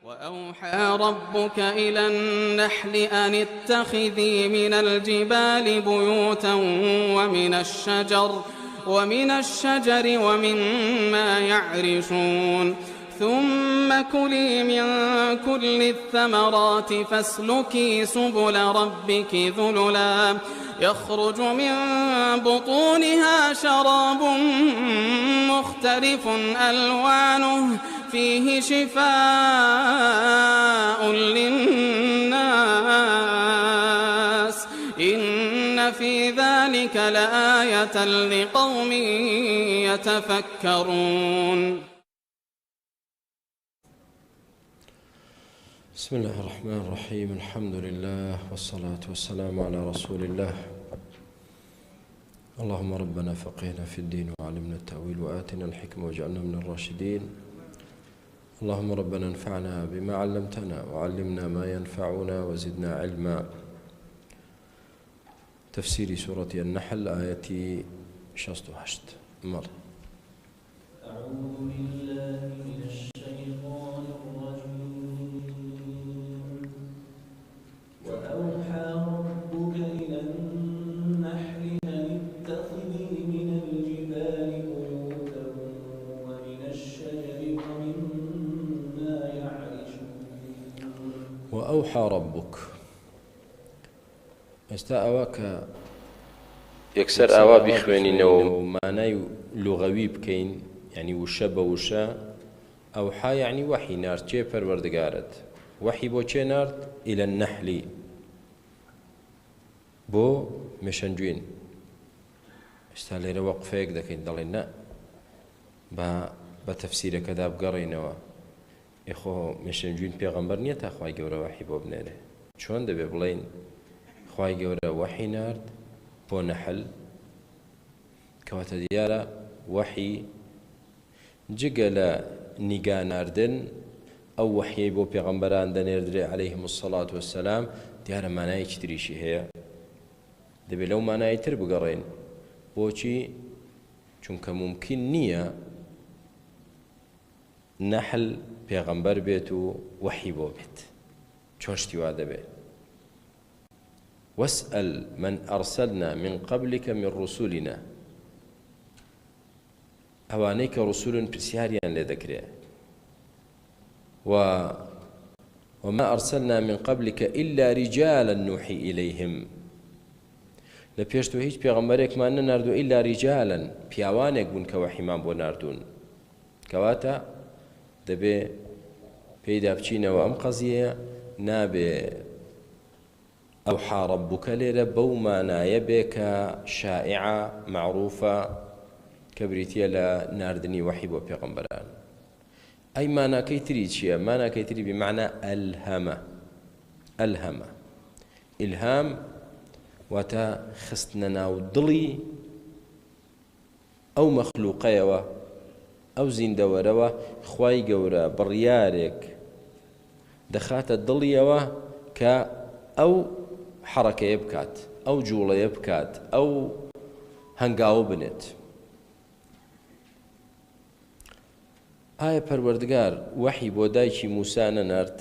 وأوحى ربك إلى النحل أن اتخذي من الجبال بيوتا ومن الشجر ومما يعرشون ثم كلي من كل الثمرات فاسلكي سبل ربك ذللا يخرج من بطونها شراب مختلف ألوانه فيه شفاء للناس إن في ذلك لآية لقوم يتفكرون. بسم الله الرحمن الرحيم. الحمد لله والصلاة والسلام على رسول الله. اللهم ربنا فقهنا في الدين وعلمنا التأويل وآتنا الحكمة واجعلنا من الراشدين. اللهم ربنا انفعنا بما علمتنا وعلمنا ما ينفعنا وزدنا علما. تفسير سورة النحل آية 68. مر. أعوذ بالله من الشيطان الرجيم. وأوحى ربك إلى النحل أن اتخذي من الجبال بيوتا ومن الشجر ومما يعرشون. وأوحى ربك استأواك يكسر أوا بخوانينەوە معنای لغوی بکەین، يعني وشە بە وشە. ئەوحا يعني وحی نارد چێ پەروەردگارت، وحی بۆ چێ نارد؟ إلى النحل، بۆ مێشەنجوێن. ئێستا لێرە وەقفەیەک دەکەین، دەڵێن نە بە تەفسیرەکەدا بگەڕێنەوە. ئێخۆ مێشەنجوێن پێغەمبەر نییە تا خوای گەورە وحی بۆ بنێرێ. چۆن دەبێ بڵێین خوای گەورە وحی نارد بۆ نەحل؟ کەواتە دیارە وحی جگە لە نیگا ناردن ئەو وحیەی بۆ پێغەمبەران دەنێردرێ عەلەیهیم السەڵات وەسسەلام، دیارە مانایەکی تریشی هەیە. دەبێت لەو مانایی تر بگەڕێن. بۆچی؟ چونکە ممکن نییە نەحل پێغەمبەر بێت و وحی بۆ بێت. چۆن شتی وا دەبێت؟ واسأل من أرسلنا من قبلك من رسولنا، ئەوانەی کە ڕسوولن پرسیاریان لێ دەکرێ. وما أرسلنا من قبلك إلا رجالا نوحي إليهم، لە پێشتۆ هیچ پێغەمبەرێکمان نەناردووە ئیلا ریجالا، پیاوانێک بوون کە وحیمان بۆ ناردوون. کەواتە دەبێ پێیدا بچینەوە ئەم قەزیە، نابێ ئەوحا رەبوکە لێرە بەو مانایە بێ کە شائعە معروفە کە بریتیە لە ناردنی وحی بۆ پێغەمبەران. ئەی ماناکەی تری چییە؟ ماناکەی تری بمعنى ئەلهەمە. ئەلهەمە ئیلهام واتە خستنە ناو دڵی ئەو مەخلووقەیەوە، ئەو زیندەوەرەوە. خوای گەورە بڕیارێک دەخاتە دڵیەوە کە ئەو حەرەکەیە بکات، ئەو جوڵەیە بکات، ئەو هەنگاوە بنێت. ئایا پەروەردگار وحی بۆ دایکی موسا نەنارد؟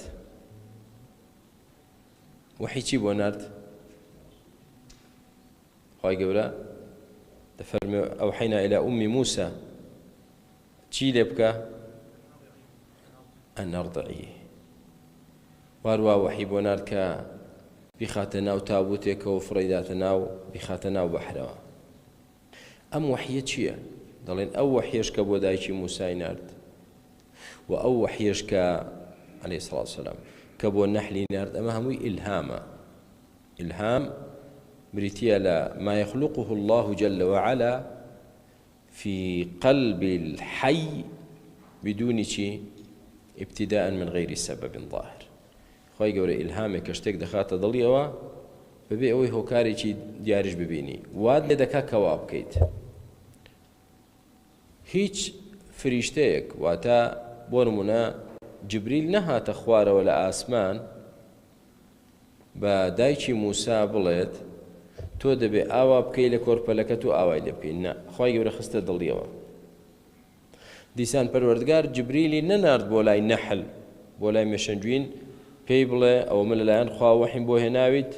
وحی چی بۆ نارد؟ خوای گەورە دەفەرمێ ئەوحەینا ئیلا ئومی موسا، چی لێ بکە؟ ئەن ئەڕضعیه. وارووا وحی بۆ نارد کە بیخاتە ناو تابوتێکەوە فڕێداتە ناو، بیخاتە ناو بەحرەوە. ئەم وحیە چییە؟ دەڵێن ئەو وحیەش کە بۆ دایکی موسای نارد، و ئەو وحیەش کە عەلەیهی سەڵات وسەلام کە بۆ نەحلی نارد، ئەمە هەمووی ئیلهامە. ئیلهام بریتیە لە ما يخلقه الله جل وعلا في قلب الحي بدون چی؟ ابتداء من غير سبب ظاهر. خوای گەورە ئیلهامێک کە شتێک دەخاتە دڵیەوە بەبێ ئەوەی هۆکارێکی دیاریش ببینی، وات لێ دەکا کەوا بکەیت. هیچ فریشتەیەک، واتە بۆ نمونە جبریل نەهاتە خوارەوە لە ئاسمان بە دایکی موسا بڵێت تۆ دەبێ ئاوا بکەی لە کۆرپەلەکەت و ئاوای لێ بکەی. نە، خوای گەورە خستە دڵیەوە. دیسان پەروەردگار جبریلی نەنارد بۆ لای نەحل، بۆ لای مێشەنجوین پێی بڵێ ئەوە من لەلایەن خوا وەحیم بۆ هێناویت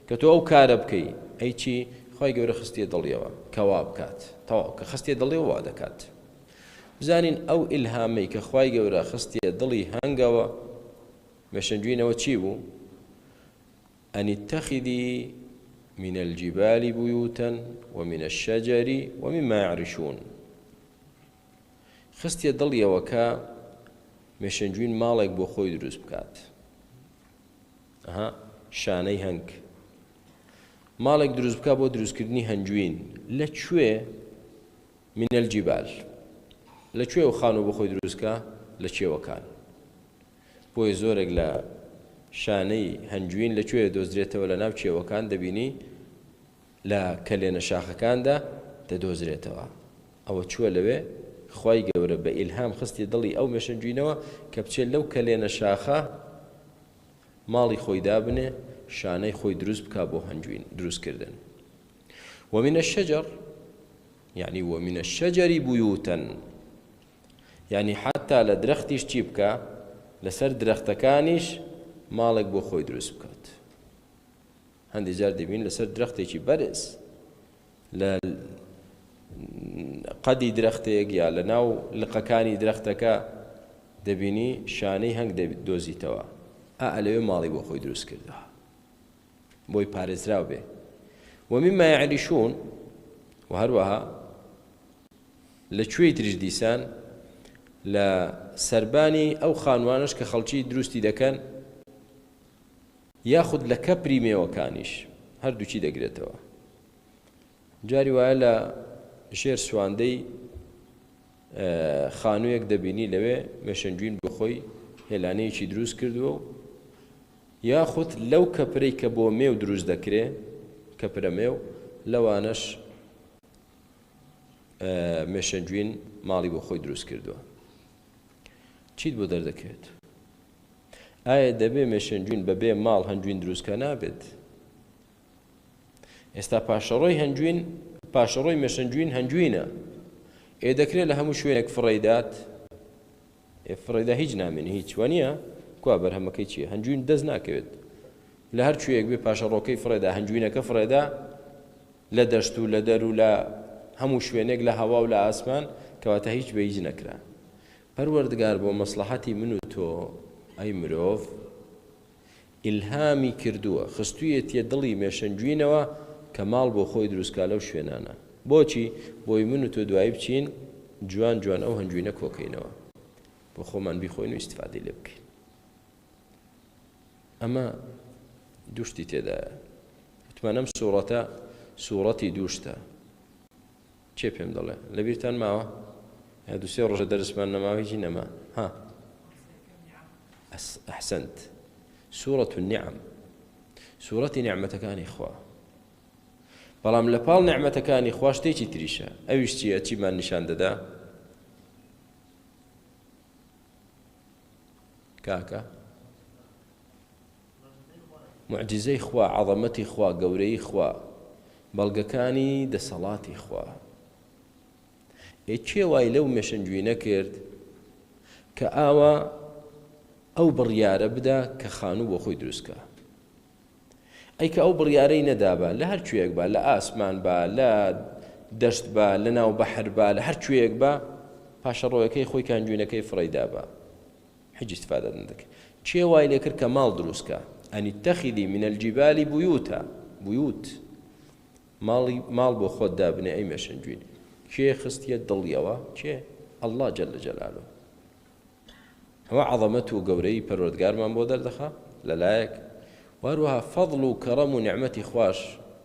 کە تۆ ئەو کارە بکەی ئەی چی خی گەورە خستیە دڵیەوە کەوا بکات تەواو کە خستیە دڵیەوە وا دەکات بزانین ئەو ئیلهامەی کە خی گەورە خستیە دڵی هەنگەوە مێشەنجوینەوە چی بوو أن اتخذي من الجبال بيوتا ومن الشجر ومما يعرشون خستي دڵی ئەوەکە مێشەنجوین ماڵێک بۆ خۆی دروست بکات شانەی هەنگ ماڵێک دروست بکات بۆ دروستکردنی هەنجوین لەکوێ من الجبال لەکوێ ئەو خانوو بۆ خۆی دروستکە لە کێوەکان بۆیە زۆرێک لە شانەی هەنجوین لەکوێ دۆزرێتەوە لە ناو کێوەکان دەبینی لە کەلێنە شاخەکاندا دەدۆزرێتەوە ئەوە چووە لەوێ خی گەورە بە ئیلهام خستی دڵی ئەو مێشەنجوینەوە کە بچێت لەو کەلێنە شاخە ماڵی خۆی دابنێ شانەی خۆی دروست بکا بۆ هەنجوین دروستکردن ومن الشجر يعني ومن الشجر بيوتا يعني حتى لە درەختیش چی بکە لەسەر درەختەکانیش ماڵێک بۆ خۆی دروست بکات هەندێک جار دەبین لەسەر درەختێکی بەرز لە قەدی درەختێک یا لە ناو لقەکانی درەختەکە دەبینی شانەی هەنگ دۆزیتەوە لەوێ ماڵی بۆ خۆی دروست کردەوە بۆی پارێزراو بێ ومما يعرشون و هەروەها لەکوێی تریش دیسان لە سەربانی ئەو خانوانش کە خەڵکی دروستی دەکەن یاخود لە کەپری مێوەکانیش هەردووچی دەگرێتەوە جاری وایە لە ژێر سواندەی خانوویەک دەبینی لەوێ مێشەنجوین بۆ خۆی هێلانەیەکی دروست کردووە و یاخود لەو کەپرەی کە بۆ مێو دروست دەکرێ کەپرە مێو لەوانەش مێشەنجوین ماڵی بۆ خۆی دروست کردووە چیت بۆ دەردەکەوێت ئایا دەبێ مێشەنجوین بەبێ ماڵ هەنجوین دروستکە نابێت ئێستا پاشەڕۆی مێشەنجوین هەنجوینە دەکرێت لە هەموو شوێنێک فڕێدات فڕێدا هیچ نامێنی هیچ وانە کوا بەرهەمەکەی چییە هەنجوین دەست ناکەوێت لە هەر کوێیەک بێ پاشەڕۆکەی فڕێدا هەنجوینەکە فڕێدا لە دەشت و لە دەر و لە هەموو شوێنێک لە هەوا و لە ئاسمان کەواتە هیچ بە هیچ نەکرا پەروەردگار بۆ مەسلحەتی من و تۆ ئەی مرۆڤ ئیلهامی کردووە خستوویەتیە دڵی مێشەنجوینەوە کە ماڵ بۆ خۆی دروستکا لەو شوێنانە بۆچی بۆی من و تۆ دوایی بچین جوان جوان ئەو هەنجوینە کۆکەینەوە بۆ خۆمان بیخۆین و ئیستیفادەی لێ بکەین ئەمە دووشتی تێدایە وتمانەم سوورەتە سوورەتی دووشتە چێ پێم دەڵێ لەبیرتان ماوە یا دووسێ ڕۆژە دەرسمان نەماوە هیچی نەما ئەحسەنت سوورەت النیعەم سوورەتی نیعمەتەکانی خوا بەڵام لە پاڵ نیعمەتەکانی خوا شتێکی تریشە ئەویش چییە چیمان نیشان دەدا کاکە معجزەی خوا عەظەمەتی خوا گەورەی خوا بەڵگەکانی دەسەڵاتی خوا چێ وای لەو مێشەنجوینە کرد کە ئاوا ئەو بڕیارە بدا کە خانوو بۆ خۆی دروستکە ئەی کە ئەو بڕیارەی نەدابە لە هەر کوێیەک بە لە ئاسمان بە لە دەشت بە لە ناو بەحر بە لە هەر کوێیەک بە پاشە ڕۆیەکەی خۆی کانجوینەکەی فڕێدا بە هیچ استفادە نەدەکرد چێ وای لێ کرد کە ماڵ دروستکە ئەن اتخذی من الجبال بيوتا بيوت ماڵ بۆ خۆت دابنێ ئەی مێشەنجوین کێ خستیە دڵیەوە کێ ئەڵڵا جەل جەلالو ئەوە عەظەمەت و گەورەی پەروەردگارمان بۆ دەردەخا لەلایەک وهروەها فەضڵ و کەڕەم و نیعمەتی خوش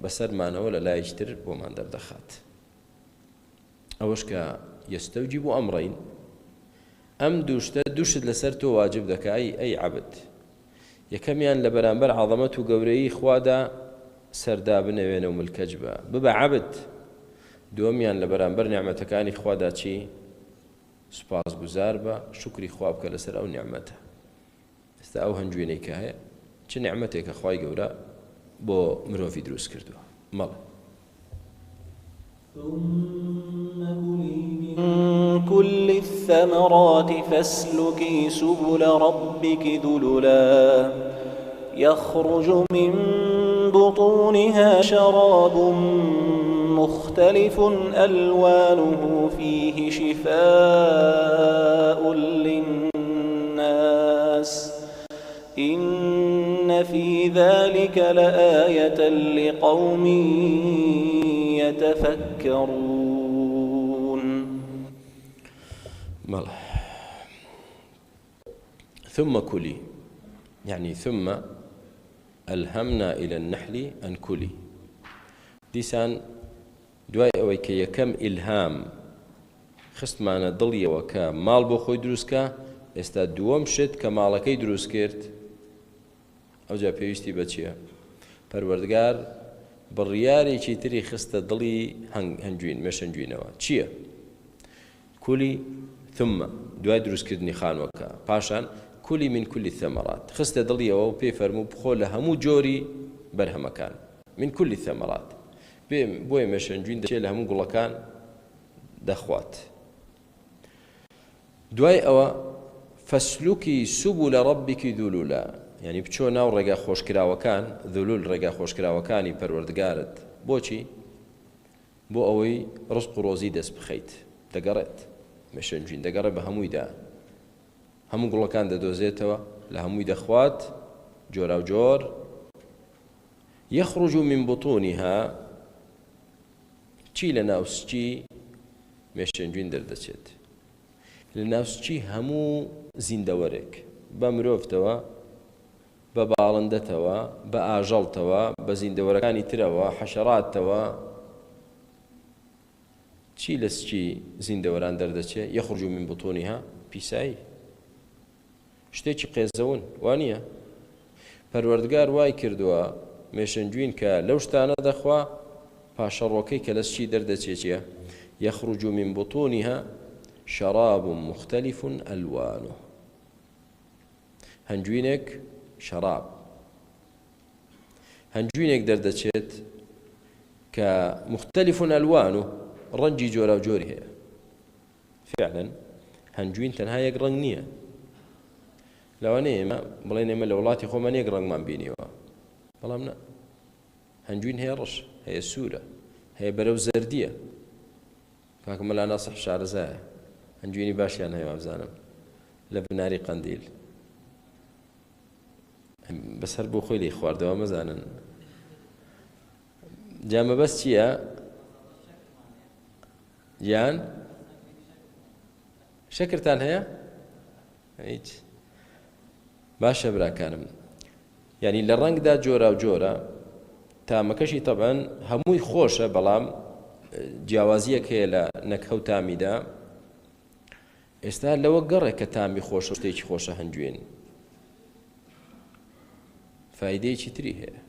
بەسەرمانەوە لە لایەکتر بۆمان دەردەخات ئەوەش کە یەستەوجیب ئەمڕەین ئەم دووشت لەسەر تۆ واجب دەکای ئەی عەبد یەکەمیان لە بەرامبەر عەظەمەت و گەورەی خوادا سەردا بنەوێنە و ملکەج بە ببە عەبد دووەمیان لە بەرامبەر نیعمەتەکانی خوادا چی سوپاسگوزار بە شکری خوا بکە لەسەر ئەو نیعمەتە ئێستا ئەو هەنجوینەی کە هەیە چ نیعمەتێکە خوای گەورە بۆ مرۆڤی دروست کردووە مەڵێ ثم كلي من كل الثمرات فاسلكي سبل ربك ذللا يخرج من بطونها شراب مختلف ألوانه فيه شفاء للناس إن في ذلك لآية لقوم يتفكرون. ثم كلي، يعني ثم ألهمنا إلى النحل أن كلي. دیسان دوای ئەوەی کە یەکەم ئیلهام خستمانە دڵیەوە کە ماڵ بۆ خۆی دروستکە، ئێستا دووەم شت کە ماڵەکەی دروست کرد ئەوجا پێویستی بە چییە؟ پەروەردگار بڕیارێکی تری خستە دڵی هەنجوین مێشەنجوینەوە. چییە؟ کولی ثم دوای دروستکردنی خانوەکە، پاشان کولی من کولی ثەمەرات خستە دڵیەوە و پێی فەرموو بخۆ لە هەموو جۆری بەرهەمەکان. من کولی ثەمەرات بۆیە مێشەنجوین دەچێت لە هەموو گوڵەکان دەخوات. دوای ئەوە فەسلوکی سوبوولە ڕەبیکی ذولولا، یعنی بچۆ ناو ڕێگا خۆشکراوەکان، ذولول ڕێگا خۆشکراوەکانی پەروەردگارت. بۆچی؟ بۆ ئەوەی ڕزق و ڕۆزی دەست بخەیت. دەگەڕێت مێشەنجوین دەگەڕێت بە هەموویدا، هەموو گوڵەکان دەدۆزێتەوە، لە هەمووی دەخوات جۆرا و جۆر. يخرج من بطونها چی لە ناوسچی مێشەنجوین دەردەچێت؟ لە ناوسچی هەموو زیندەوەرێک، بە مرۆڤتەوە، بە باڵندەتەوە، بە ئاژەڵتەوە، بە زیندەوەرەکانی ترەوە، حەشەراتەوە. چی لە سچی زیندەوەران دەردەچێت؟ يخرج من بطونها پیسایی، شتێکی قێزەون وانییە. پەروەردگار وای کردووە مێشەنجوین کە لەو شتانە دەخوا، پاشەڕۆکەی کە لە سچی دەردەچێت چییە؟ يخرج من بطونها شراب مختلف ألوانه. هەنجوینێک شەراب، هەنجوینێک دەردەچێت کە مختلف ئەلوانه ڕەنگی جۆرا و جۆری هەیە. فعلا هەنجوین تەنها یەک ڕەنگ نییە. لەوانەیە ئێمە بڵێن ئێمە لە وڵاتی خۆمان یەک ڕەنگمان بینیوە، بەڵام نە، هەنجوین هەیە ڕەش، هەیە سوورە، هەیە بەرەو زەردیە. کاکە مەلا ناسح شارەزایە، هەنجوینی باشیان هەیە وابزانم لە بناری قەندیل، بەسەر بۆ خۆی لێی خواردەوە مەزانن. جا مەبەست چییە؟ گیان شەکرتان هەیە؟ هیچ. باشە براکانم، یعنی لە ڕەنگدا جۆرا و جۆرە، تامەکەشی تەبەن هەمووی خۆشە، بەڵام جیاوازیەک هەیە لە نەکەوت تامیدا. ئێستا لەوە گەڕێک کە تامی خۆشە شتێکی خۆشە هەنجوین، فایدەیەکی تری هەیە.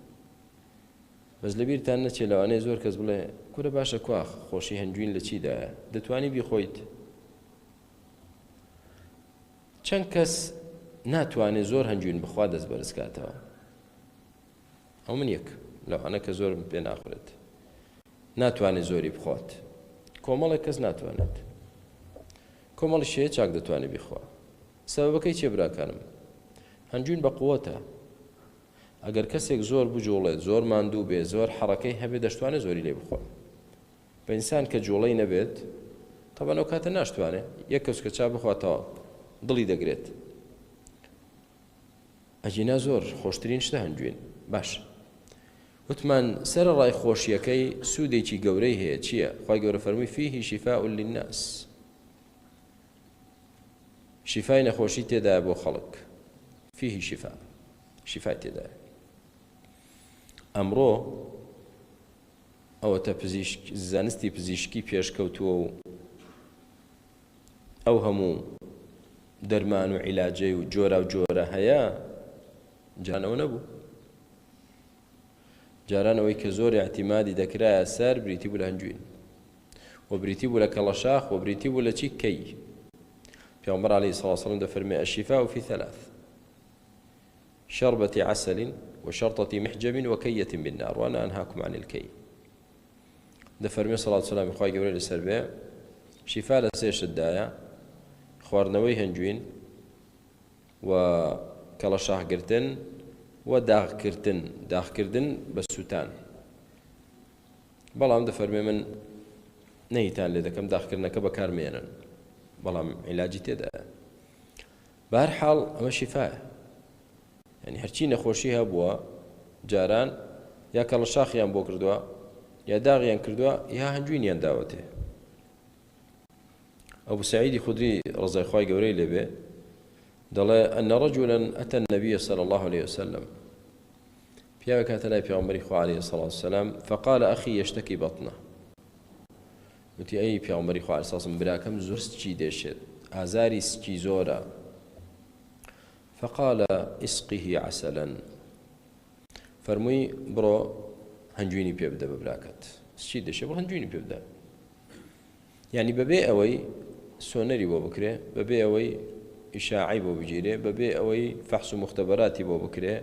بەس لەبیرتان نەچێت لەوانەیە زۆر کەس بڵێ کورە باشە کوا خۆشی هەنجوین لە چیدایە، دەتوانی بیخۆیت. چەند کەس ناتوانێت زۆر هەنجوین بخوا دەست بەرزکاتەوە، ئەو من یەک لەوانە کە زۆر پێ ناخورێت، ناتوانێت زۆری بخوات. کۆمەڵێک کەس ناتوانێت، کۆمەڵی شەیە چاک دەتوانێت بیخوا. سەبەبەکەی چێ براکانم؟ هەنجوین بە قووەتە. ئەگەر کەسێک زۆر بجوڵێت، زۆر ماندوو بێ، زۆر حەڕەکەی هەبێت، دەشتوانێت زۆری لێ بخوا. بە ئینسان کە جوڵەی نەبێت، تەبەن ئەو کاتە ناشتوانێت یەک کەس کە چا بخواتەوە دڵی دەگرێت. ئەجینا زۆر خۆشترین شتە هەنجوین. باش، وتمان سەرەڕای خۆشیەکەی سوودێکی گەورەی هەیە. چییە؟ خوای گەورە فەرمووی فیه شیفاء للناس، شیفای نەخۆشی تێدایە بۆ خەڵک. فیه شیفاء، شیفای تێدایە. ئەمڕۆ ئەوەتە زانستی پزیشکی پێشکەوتووە و ئەو هەموو دەرمان و عیلاجەی و جۆرا و جۆرە هەیە، جانەوە نەبوو. جارانەوەی کە زۆر اعتیمادی دەکرایە سەر بریتی بوو لە هەنجوین، و بریتی بوو لە کەڵەشاخ، و بریتی بوو لە چی کەی. پێغەمبەر عەلەیهی سەڵاتو وسەلام دەفەرمێ الشفاء في ثلاث: شربة عسل وشرطة محجم وكية بالنار وأنا أنهاكم عن الكي. دەفەرمێ سەڵاتو وسەلامی خوای گەورە لەسەر بێ شیفا لە سێشتدایە خواردنەوەی هەنجوین و کەڵە شاهگرتن و داغکردن بە سووتان. بەڵام دەفەرمێ من نەیتان لێ دەکەم داغکردنەکە بەکارمێنن، بەڵام عیلاجی تێدایە. بەهەرحاڵ ئەمە شیفایە، یعنی هەرچی نەخۆشی هەبووە جاران یا کەڵە شاخیان بۆ کردووە یا داغیان کردووە یا هەنجوینیان داوەتێ. أبو سعيد خدري رضي الله عنه لبه دل أن رجلا أتى النبي صلى الله عليه وسلم في كاتنا في عمر عليه الصلاة والسلام فقال أخي يشتكي بطنه متي أي في عمر عليه الصلاة والسلام براكم زرست شي دشت أزاري سكي زورا فقال اسقه عسلا فرمي برو هنجويني بيبدا ببراكت سكي دشت برو هنجويني بيبدا يعني ببي أوي سونري بۆ بکرێ بەبێ ئەوەی ئیشاعی بۆ بگیرێ بەبێ ئەوەی فەحس و مختبەراتی بۆ بکرێ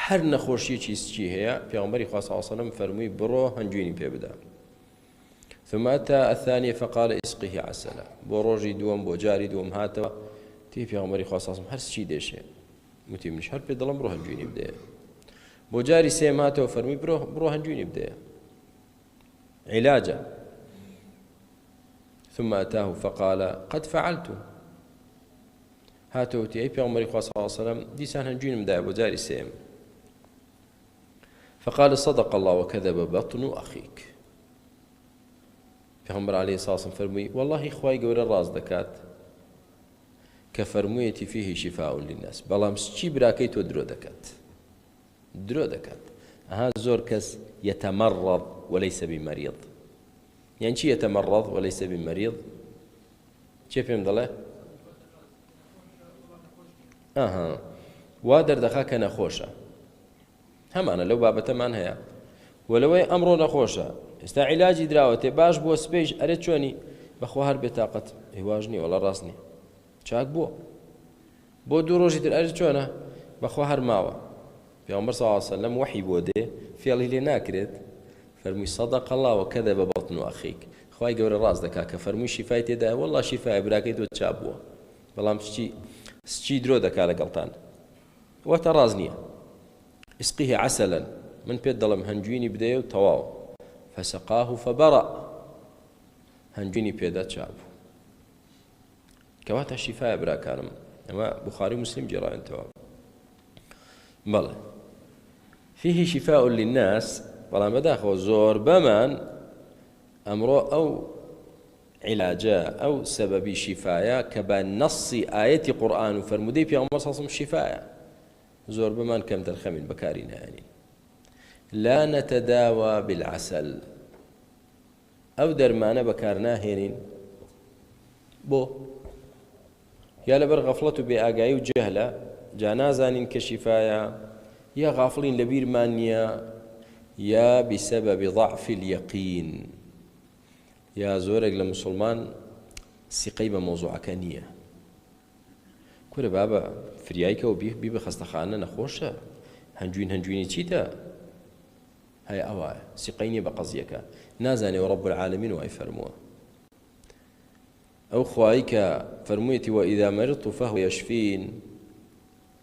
هەر نەخۆشیەکی سچی هەیە پێغەمبەری خوا صلی الله علیه و سلم فەرمووی بڕۆ هەنجوینی پێ بدە. ثم أتى الثانية فقال اسقه عسلا بۆ ڕۆژی دووەم بۆ جاری دووەم هاتەوە تی پێغەمبەری خوا صلی الله علیه و سلم هەر سچی دێشێ وتی منیش هەر پێ دەڵێم بڕۆ هەنجوینی بدەیە. بۆ جاری سێم هاتەوە فەرمووی بڕۆ هەنجوینی بدەیە عیلاجە. ثم أتاه فقال قد فعلت هاتوتي أي بيغمري صلى الله عليه وسلم ديسان هنجين مدايا بوزاري سيم فقال صدق الله وكذب بطن أخيك بيغمر عليه الصلاة والسلام فرمي والله إخوائي قول الراس دكات كفرميتي فيه شفاء للناس بلام سچي براكيت ودرو دكات ها زور كس يتمرض وليس بمريض. يعني شي يتمرض وليس بمريض كيف يفهم ضله؟ وادر دخاك نخوشة هم أنا لو بابته من هيا ولو أمره نخوشة استا علاجي دراوته باش بو سبيج أريد شوني بخوهر بطاقة هواجني ولا راسني شاك بو دو روجي تر أريد شونه بخوهر ماوه في عمر صلى الله عليه وسلم وحي بوده في الله لنا كريت فرمي صدق الله وكذب بطن أخيك خواهي قول الراس دكا كفرمي شفاي تدا والله شفاي براكيت وتشابوه بلام سچي درو دكا لقلطان وترازنية اسقيه عسلا من بيد ظلم هنجويني بدايو تواو فسقاه فبرأ هنجويني بيدا تشابو كواتا شفاي براكانم أما بخاري مسلم جرى انتوا بلى فيه شفاء للناس بەڵام بەداخەوە زۆر بەمان ئەمڕۆ ئەو عیلاجە ئەو سەبەبی شیفایە کە بە نەسی ئایەتی قورئان و فەرمودەی پێغەمبەر صلی الله علیه و سلم شیفایە زۆر بەمان کەم دەرخەمین بەکاری نایەنین. لا نتداوى بالعسل ئەو دەرمانە بەکار ناهێنین بۆ یا لەبەر غەفڵەت و بێئاگایی و جەهلە جا نازانین کە شیفایە یا غافڵین لە بیرمان نییە يا بسبب ضعف اليقين يا زورك لمسلمان سقي بموضوع كانية كل بابا فريايك وبيه بخستخانة نخوشة هنجويني تشيتا هاي أواي سقيني بقضيك نازاني ورب العالمين وأي فرموه أو خوايك فرمويتي وإذا مرضت فهو يشفين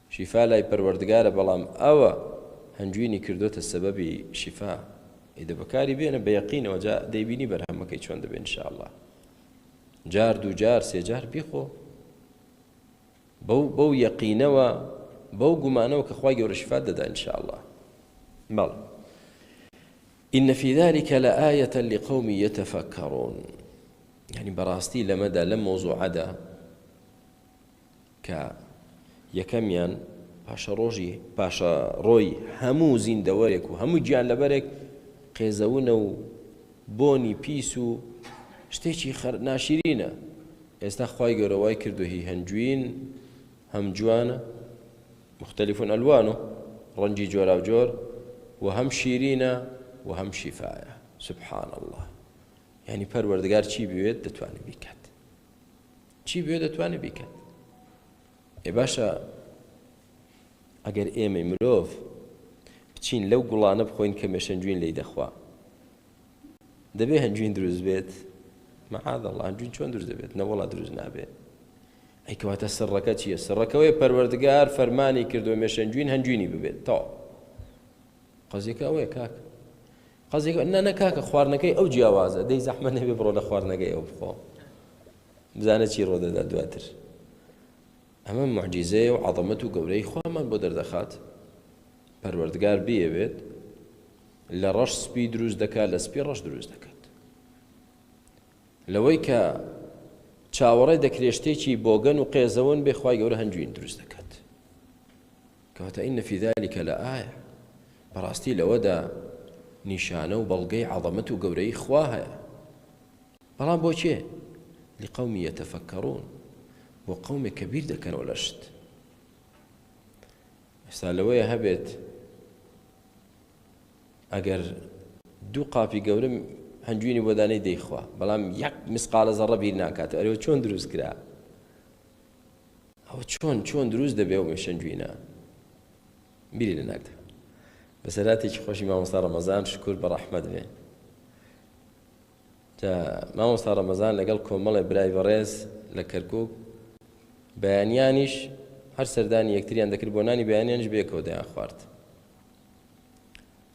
شفاء لا يبروردقار بلام أوا هنجويني كردوت السبب شفاء إذا بكاري بينا بيقين وجاء ديبيني برهمك يشون دبي إن شاء الله جار دو جار سي جار بيخو بو يقينوا بو قمانوا كخواي ورشفاء دا إن شاء الله بل إن في ذلك لآية لقوم يتفكرون يعني براستي لمدى لم موضوع عدا يكميان پاشا ڕۆژی پاشا ڕۆی هەموو زیندەوەرێک و هەموو گیان لەبەرێک قێزەونە و بۆنی پیس و شتێکی ناشرینە. ئێستا خوای گەورە وای کردوهی هەنجوین هەم جوانە مختلف ئەلوان و ڕەنگی جۆرا و جۆر و هەم شیرینە و هەم شیفایە. سبحان الله يعني پەروەردگار چی بوێت دەتوانێت بیکات چی بوێت دەتوانێت بیکات. ئێ باشە ئەگەر ئێمە مرۆڤ بچین لەو گوڵانە بخۆین کە مێشەنجوین لی دەخوا دەبێ هەنجوین دروست بێت معاذ الله هەنجوین چۆن دروست دەبێت نەوەڵا دروست نابێت ئەی کەواتە سڕەکە چییە سڕەکەوەی پەروەردگار فەرمانی کردووە مێشەنجوین هەنجوینی ببێت تەواو قەزیەکە ئەوەیە کاک قەزیەکە نە کاکە خواردنەکەی ئەو جیاوازە دەی زەحمەت نەبێ بڕۆ لە خواردنەکەی ئەو بخۆ بزانە چی ڕۆ دەدا دواتر ئەمە معجیزەیە و عەظەمەت و گەورەی خوامان بۆ دەردەخات پەروەردگار بیەوێت لە ڕەش سپی دروست دەکات لە سپی ڕەش دروست دەکات لەوەی کە چاوەڕێ دەکرێت شتێکی بۆگەن و قێزەوەن بێ خوای گەورە هەنجوین دروست دەکات کەواتە ئین فی ذلک لآیە بەڕاستی لەوەدا نیشانە و بەڵگەی عەظەمەت و گەورەی خوا هەیە بەڵام بۆچێ لقوم يتفكرون بۆ قومێک کە بیر دەکەنەوە لە شت ئێستا لەوەیە هەبێت ئەگەر دوو قاپی گەورم هەنجوینی بۆ دانەی دەیخوا بەڵام یەک مسقالە زەڕە بیر ناکاتەوە ئەرێ چۆن دروست کرا ئەوە چۆن دروست دەبێ و مێشەنجوینە بیری لە ناکتە بەسەراتێکی خۆشی مامۆستا ڕەمەزان شکر بە ڕەحمەت بێ مامۆستا ڕەمەزان لەگەڵ کۆمەڵێ برای بەڕێز لە کەرکووک بەیانیانیش هەر سەردانی یەکتریان دەکرد بۆ نانی بەیانیانش بێکەوە دەیان خوارد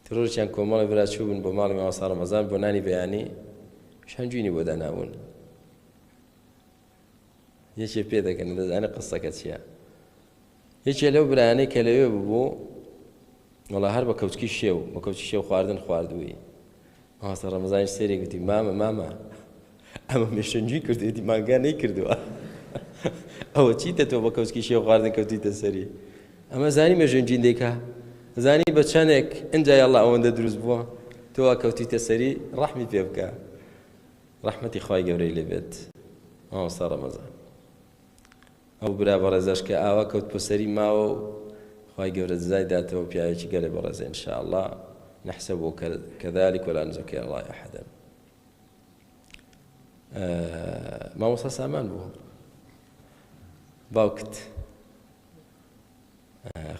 ترۆژیان کۆمەڵی برا چوو بوون بۆ ماڵی مامۆستا ڕەمەزان بۆ نانی بەیانی هەنجوینی بۆ دانابوون یەکێ پێ دەکەن دەزانێت قسەکە چییە یەکێ لەو برایانەی کە لەوێ ببوو وەڵا هەر بە کەوچکی شێو بە کەوچکی شێو خواردن خواردووی مامۆستا ڕەمەزانیش سێرێک گوتی مامە ئەمە مێشەنجووی کردوێتی مانگا نەیکردووە ئەوە چیتە تۆ بە کەوچکی شێو خواردن کەوتیتە سەری ئەمە زانی مێژەنجین دەیکا زانی بە چەندێک ئەنجای ئەڵڵا ئەوەندە دروست بووە تۆ کەوتیتە سەری ڕەحمی پێ بکە ڕەحمەتی خوای گەورەی لێبێت مامۆستا ڕەمەزان ئەو برا بەڕێزەش کە ئاوا کەوت بۆ سەری ماوە و خوای گەورە جزای داتەوە پیاوێکی گەلێ بەڕێزە ئینشاءالله نحسبه كذلك ولا نزكي الله أحدا مامۆستا سامان بوو باوکت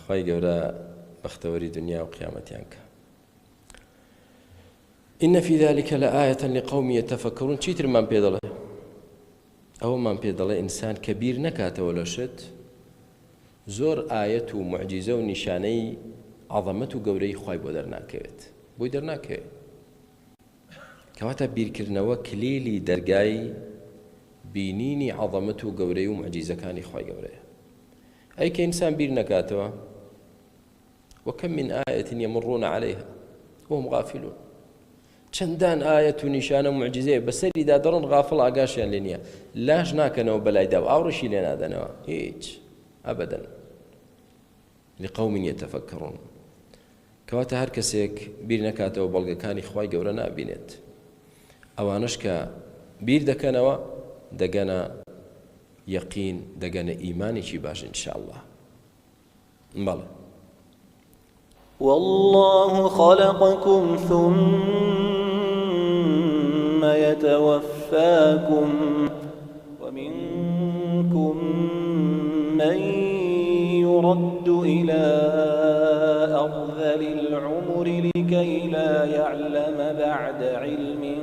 خوای گەورە بەختەوەری دنیا و قیامەتیان کە إن في ذلك لآية لقوم يتفكرون چیترمان پێ دەڵێ ئەوەمان پێ دەڵێ ئینسان کە بیر نەکاتەوە لە شت زۆر ئایەت و معجیزە و نیشانەی عەظەمەت و گەورەی خوای بۆ دەرناکەوێت بۆی دەرناکەوێت کەواتە بیرکردنەوە کلیلی دەرگای بینینی عەظەمەت و گەورەی و معجیزەکانی خوای گەورەیە ئەی کە ئینسان بیر نەکاتەوە وكم من آية يمرون عليها وهم غافلون چەندان ئاەت و نیشانە معجزەیە بەسەریدا دەڕۆن غافڵ ئاگاشیان لێ نییە لاش ناکەنەوە بەلایدا و ئاوڕشی لێ نادەنەوە هیچ ئەبەدەن لقوم يتفكرون کەواتە هەر کەسێک بیر نەکاتەوە بەڵگەکانی خوای گەورە نابینێت ئەوانش کە بیر دەکەنەوە دەگەنە یەقین دەگەنە ئیمانێکی باش ئینشاءالله بەڵێ والله خلقكم ثم يتوفاكم ومنكم من يرد إلى أرذل العمر لكي لا يعلم بعد علم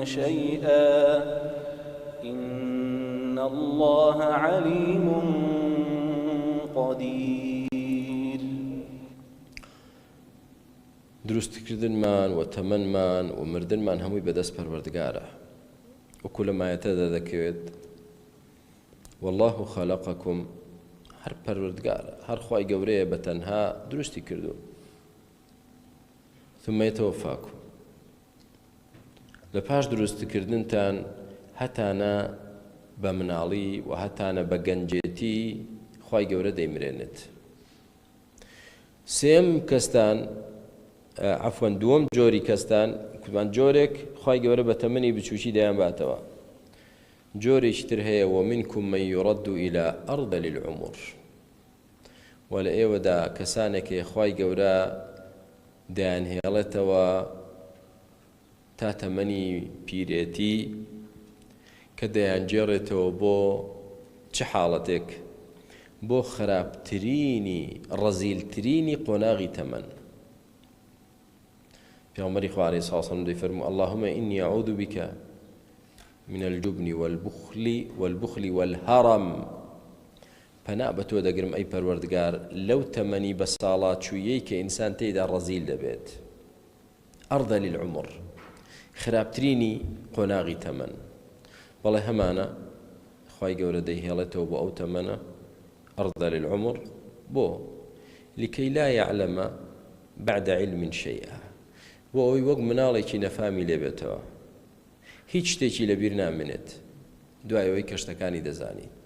شيئا إن الله عليم قدير دروستکردنمان و تەمەنمان و مردنمان هەمووی بەدەست پەروەردگارە وەکو لە مایەتەدا دەکەوێت والله خەلەقەکم هەر پەروەردگارە هەر خوای گەورەیە بە تەنها دروستی کردو ثم يتوفاكم لە پاش دروستکردنتان هەتانە بە مناڵی و هەتانە بە گەنجێتی خوای گەورە دەیمرێنێت سێم کەستان عفوان دووەم جۆری کەستان کوتمان جۆرێک خوای گەورە بە تەمەنی بچووکی دەیان باتەوە جۆرێکی تر هەیە ومنكم من يرد إلى أرذل العمر و لە ئێوەدا کەسانێکی خوای گەورە دەیان هێڵێتەوە تا تەمەنی پیرێتی کە دەیان جێڕێتەوە بۆ چ حاڵەتێک بۆ خراپترینی ڕەزیلترینی قۆناغی تەمەن پیامبری خوا علیه الصلاة والسلام دەیفەرموو اللهم إني أعوذ بك من الجبن والبخل والهرم پنا بە تۆ دەگرم ئەی پەروەردگار لەو تەمەنی بە ساڵات چوویەی کە ئینسان تێیدا ڕەزیل دەبێت ئەرذەلی العمر خراپترینی قۆناغی تەمەن بەڵێ هەمانە خوای گەورە دەیهێڵێتەوە بۆ ئەو تەمەنە ئەرذەلی العمر بۆ لكي لا يعلم بعد علم شيئا بۆ ئەوەی وەک مناڵێکی نەفامی لێبێتەوە هیچ شتێکی لەبیر نامێنێت دوای ئەوەی کە شتەکانی دەزانیت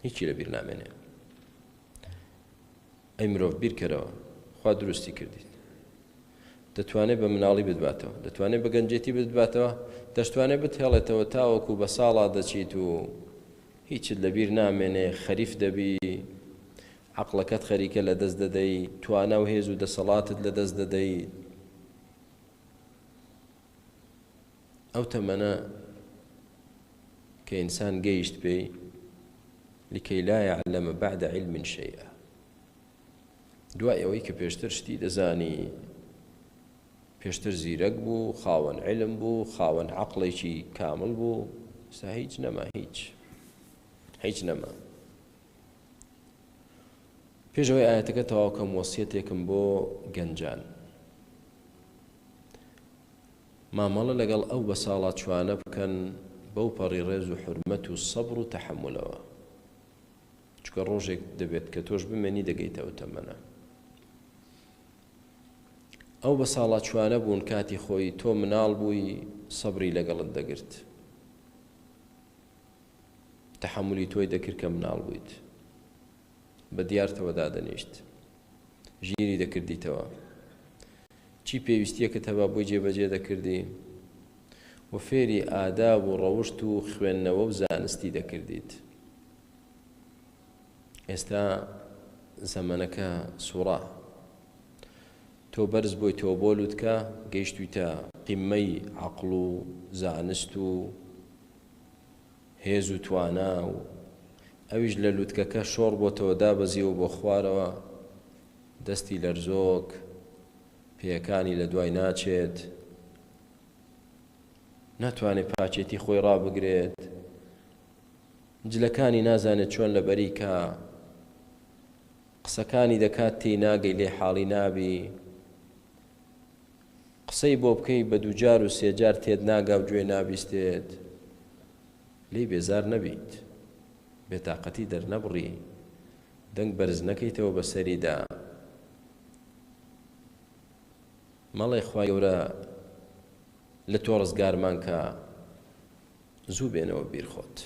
هیچی لەبیر نامێنێ ئەی مرۆڤ بیرکەرەوە خوا دروستی کردیت دەتوانێت بە مناڵی بدباتەوە دەتوانێت بە گەنجێتی بدباتەوە دەشتوانێت بتهێڵێتەوە تاوەکو بە ساڵا دەچیت و هیچت لەبیر نامێنێ خەریف دەبی عەقڵەکەت خەریکە لە دەست دەدەیت توانە و هێز و دەسەڵاتت لە دەست دەدەیت ئەو تەمەنە کە ئینسان گەیشت پێی لكي لا يعلم بعد علم شيئا دوای ئەوەی کە پێشتر شتی دەزانی پێشتر زیرەک بوو خاوەن علم بوو خاوەن عەقڵێکی کامل بوو سا هیچ نەما هیچ نەما پێشەوەی ئاەتەکە تەواوکەم وەسیەتێکم بۆ گەنجان مامەڵە لەگەڵ ئەو بە ساڵات چوانە بکەن بەو پەڕی ڕێز و حورمەت و سەبر و تەحەممولەوە چکە ڕۆژێک دەبێت کە تۆش بمێنی دەگەیتەوە تەمەنە ئەو بە ساڵات چوانە بوون کاتی خۆی تۆ مناڵ بووی سەبری لەگەڵت دەگرت تەحەممولی تۆی دەکرد کە مناڵ بوویت بە دیارتەوە دادەنیشت ژیری دەکردیتەوە چی پێویستیەکەت هەبا بۆی جێبەجێ دەکردی و فێری ئاداب و ڕەوشت و خوێندنەوە و زانستی دەکردیت ئێستا زەمانەکە سوڕا تۆ بەرز بۆی تۆ بۆ لووتکە گەیشتوویتە قیممەی عەقڵ و زانست و هێز و توانا و ئەویش لە لووتکەکە شۆڕ بۆتەوە دابەزیەوە بۆ خوارەوە دەستی لەرزۆک پێیەکانی لە دوای ناچێت ناتوانێت پاچێتی خۆی ڕابگرێت جلەکانی نازانێت چۆن لەبەریکە قسەکانی دەکات تێی ناگەی لێ حاڵی نابی قسەی بۆ بکەی بە دووجار و سێجار تێت ناگا و گوێ نابیستێت لێی بێزار نەبیت بێتاقەتی دەرنەبڕی دەنگ بەرز نەکەیتەوە بەسەریدا مەڵێ خوای گەورە لە تۆ ڕزگارمان کە زوو بێنەوە بیرخۆت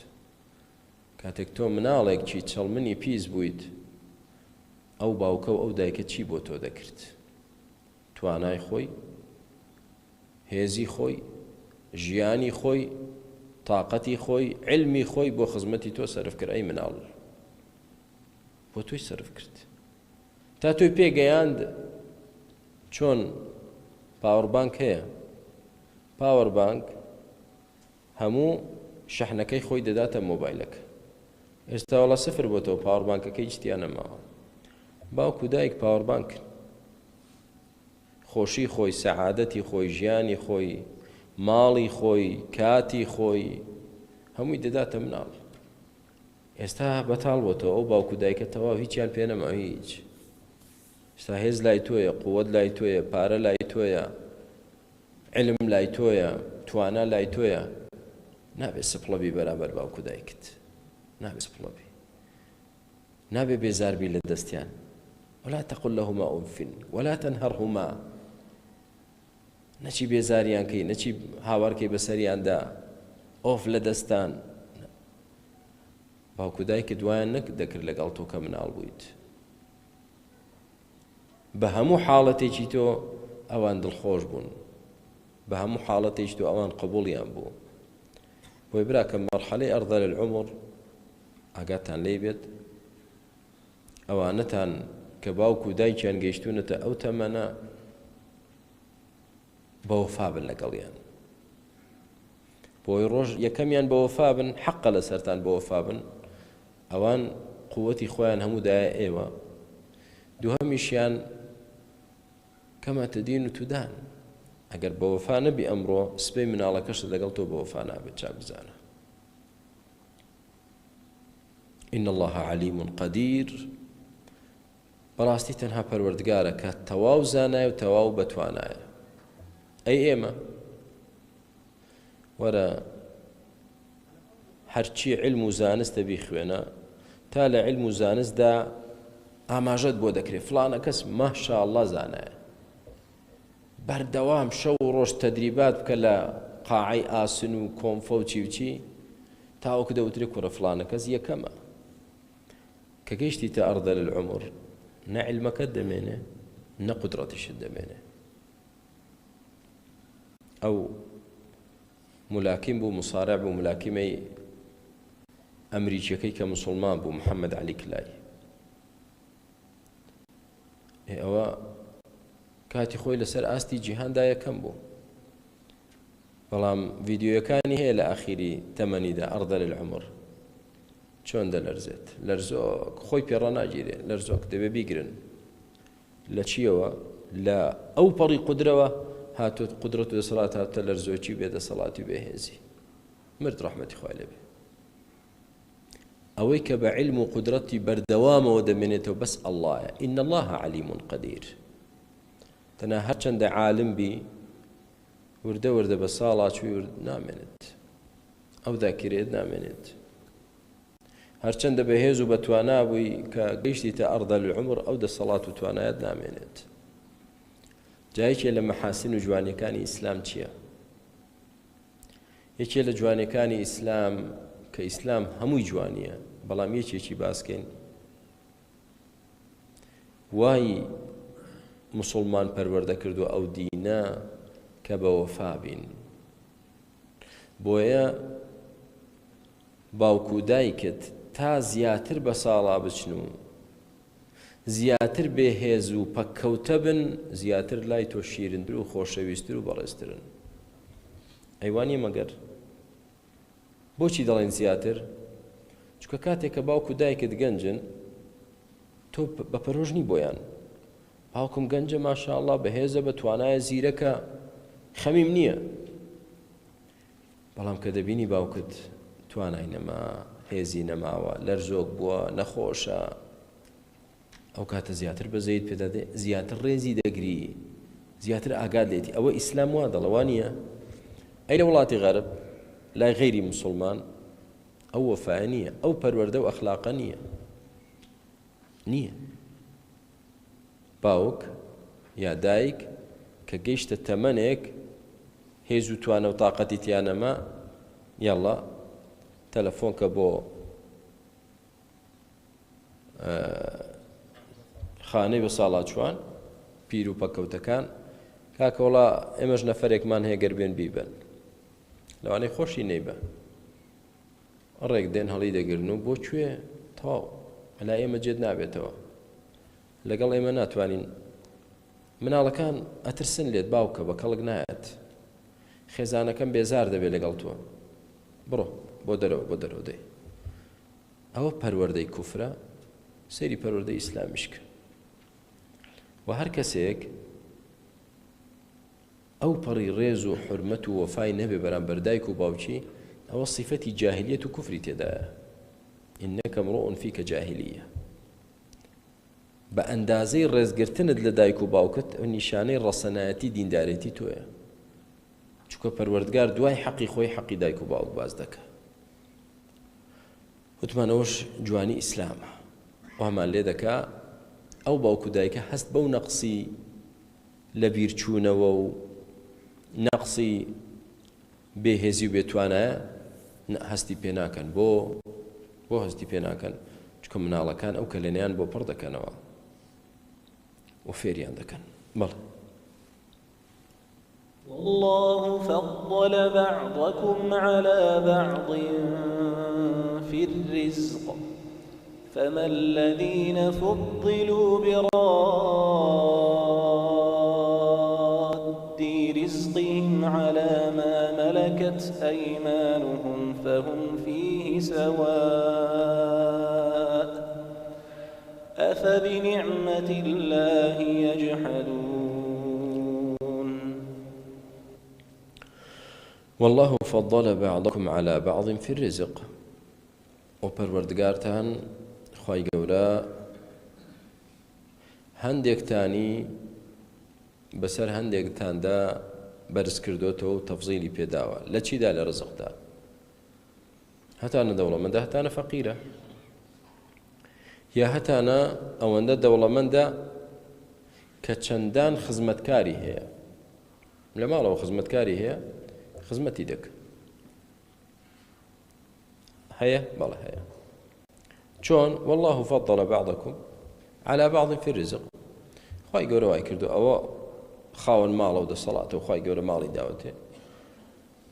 کاتێک تۆ مناڵێکی چەڵمنی پیس بوویت ئەو باوکە و ئەو دایکە چی بۆ تۆ دەکرد توانای خۆی هێزی خۆی ژیانی خۆی تااقەتی خۆی علمی خۆی بۆ خزمەتی تۆ سەرف کرد ئەی مناڵ بۆ تۆی سەرف کرد تا تۆی پێگەیاند چۆن پاوەربانک هەیە پاوەربانک هەموو شەحنەکەی خۆی دەداتە مۆبایلەکە ئێستا وەڵا سفر بۆتەوە پاوەربانکەکەی هیچیان نەماوە باوکو دایک پاوەربانک خۆشی خۆی سەعادەتی خۆی ژیانی خۆی ماڵی خۆی کاتی خۆی هەمووی دەداتە مناڵ ئێستا بەتاڵ بۆتەوە ئەو باوکو دایکە تەواو هیچیان پێ نەما هیچ ئێستا هێز لای تۆیە قووەت لای تۆیە پارە لای تۆیە علم لای تۆیە توانا لای تۆیە نابێ سپڵەبی بەرامبەر باوکو دایکت نابێ سپڵەبی نابێ بێزاربی لە دەستیان ولا تقل لهما أف ولا تنهرهما نەچی بێزاریان کەی نەچی هاوارکەی بەسەریاندا ئۆف لە دەستان باوکو دایکت دوایان دەکرد لەگەڵ تۆ کە مناڵ بوویت بە هەموو حاڵەتێکی تۆ ئەوان دڵخۆش بوون بە هەموو حاڵەتێکی تۆ ئەوان قبوڵیان بوو بۆی برا کە مەرحەلەی ئەرذەل العومر ئاگاتان لێ بێت ئەوانەتان کە باوکو دایکیان گەیشتونەتە ئەو تەمەنە بە وەفا بن لەگەڵیان بۆی ڕۆژ یەکەمیان بە وەفا بن حەقە لەسەرتان بە وەفا بن ئەوان قووەتی خۆیان هەموو دایە ئێوە دووهەمیشیان کەمە تدین و تودان ئەگەر بە وەفا نەبی ئەمڕۆ سبەی مناڵەکەشت لەگەڵ تۆ بە وەفا نابێت چاک بزانە. إن الله عليم قدير بەڕاستی تەنها پەروەردگارە کە تەواو زانایە و تەواو بەتوانایە. ئەی ئێمە وەرە هەرچی علم و زانستە بیخوێنە تا لە علم و زانستدا ئاماژەت بۆ دەکرێت فڵانە کەس ماشاءالله زانایە بەردەوام شەو و ڕۆژ تەدریبات بکە لە قاعەی ئاسن و کۆمفە و چی تاوەکو دەوترێت کوڕە فڵانە کەس یەکەمە کە گەیشتیتە ئەرذەل العومر نە عیلمەکەت دەمێنێ نە قودرەتیشت دەمێنێ. ئەو ملاکیم بوو مصارع بوو ملاکیمەی ئەمریکیەکەی کە موسڵمان بوو محەممەد عەلی کلای ئەوە کاتی خۆی لەسەر ئاستی جیهاندا یەکەم بوو بەڵام ڤیدیۆیەکانی هەیە لە ئاخیری تەمەنیدا ئەرذەل العومر چۆن دەلەرزێت لەرزۆک خۆی پێڕە ناگیرێت لەرزۆک دەبێ بیگرن لە چیەوە لە ئەو پەڕی قودرەوە هاتووە قودرەت و دەسەڵات هاتە لەرزۆکی بێدەسەڵاتی بێهێزی مرد ڕەحمەتی خوای لێبێ. ئەوەی کە بە علم و قودرەتی بەردەوامەوە دەمێنێتەوە بەس ئەڵڵایە. ئین الله علیم قدیر تەنها هەرچەندە عالم بی وردە وردە بە ساڵا چووی ورد نامێنێت ئەو داکرێت نامێنێت هەرچەندە بەهێز و بەتوانا بووی کە گەیشتیتە ئەرذەل العومر ئەو دەسەڵات و توانایەت نامێنێت. جایەکێ لە مەحاسن و جوانیەکانی ئیسلام چییە؟ یەکێ لە جوانیەکانی ئیسلام کە ئیسلام هەمووی جوانیە بەڵام یەکێکی باسکەین وای مسلمان پەروەردە کردو ئەو دینە کە بە وەفا بین. بۆیە باوکو و دایکت تا زیاتر بە ساڵا بچن و زیاتر بێهێز و پەککەوتە بن زیاتر لای تۆ شیرندر و خۆشەویستتر و بەڕێزترن. ئەیوانی مەگەر بۆچی دەڵێن زیاتر؟ چونکە کاتێک کە باوکو و دایکت گەنجن تۆ بە پەرۆژنی بۆیان باوکم گەنجە ماشاءالله بەهێزە بە توانایە زیرەکە خەمیم نییە بەڵام کە دەبینی باوکت توانای نەما هێزی نەماوە لەرزۆک بووە نەخۆشە ئەو کاتە زیاتر بەزەیت پێدادێ زیاتر ڕێزی دەگری زیاتر ئاگاد لێتی. ئەوە ئیسلام وا دەڵەوە نییە؟ ئەی لە وڵاتی غەرب لای غەیری موسڵمان ئەو وەفایە نییە ئەو پەروەردە و ئەخلاقە نییە. باوک یا دایک کە گەیشتە تەمەنێک هێز و توانە و تااقەتی تیانەما یاڵڵا تەلەفۆنکە بۆ خانەی بە ساڵاچوان پیر و پەکەوتەکان کاکە وڵا ئێمەش نەفەرێکمان هەیە گەربێن بیبن لەوانەی خۆشی نەیبە ڕێک دێن هەڵی دەگرن و بۆ کوێ تەواو ئەلا ئێمە جێت نابێتەوە لەگەڵ ئێمە ناتوانین مناڵەکان ئەترسن لێت باوکە بە کەڵک نایەت خێزانەکەم بێزار دەبێت لەگەڵ تۆ بڕۆ بۆ دەرەوە دەی ئەوە پەروەردەی کوفرە سەیری پەروەردەی ئیسلامیشکە و هەر کەسێک ئەو پەڕی ڕێز و حورمەت و وەفای نەبێ بەرامبەر دایک و باوکی ئەوە صیفەتی جاهلیەت و کوفری تێدایە. ئینەکە امڕؤ فیکە جاهلیە بە ئەندازەی ڕێزگرتنت لە دایک و باوکت ئەو نیشانەی ڕەسەنایەتی دیندارێتی تۆیە چونکە پەروەردگار دوای حەقی خۆی حەقی دایک و باوک باز دەکە. وتمان ئەوەش جوانی ئیسلامە وهەمان لێ دەکا ئەو باوک و دایکە هەست بەو نەقسی لە بیرچوونەوە و نەقسی بێهێزی و بێتوانایە هەستی پێ ناکەن. بۆ هەستی پێ ناکەن؟ چونکە مناڵەکان ئەو کەلێنیان بۆ پڕ دەکەنەوە و فێریان دەکەن. بەڵێ والله فضل بعضكم على بعض في الرزق فما الذين فضلوا براد رزقهم على ما ملكت أيمانهم فهم فيه سواء أفبنعمة الله يجحدون والله فضل بعضكم على بعض في الرزق وپروردگارتان خوای گەورە هەندێکتانی بەسەر هەندێکتاندا بەرز کردوتەوە و تەفزیلی پێداوە لە چیدا لە ڕزقدا هەتانە دەوڵەمەندە هەتانە فەقیرە یا هەتانە ئەوەندە دەوڵەمەندە کە چەندان خزمەتکاری هەیە لە ماڵەوە خزمەتکاری هەیە خزمەتی دەکە هەیە بەڵێ هەیە چۆن والله فضل بعضكم على بعض في الرزق خوای گەورە وای کردو ئەوە خاوەن ماڵە و دەسەڵاتە و خوای گەورە ماڵی داوەتێ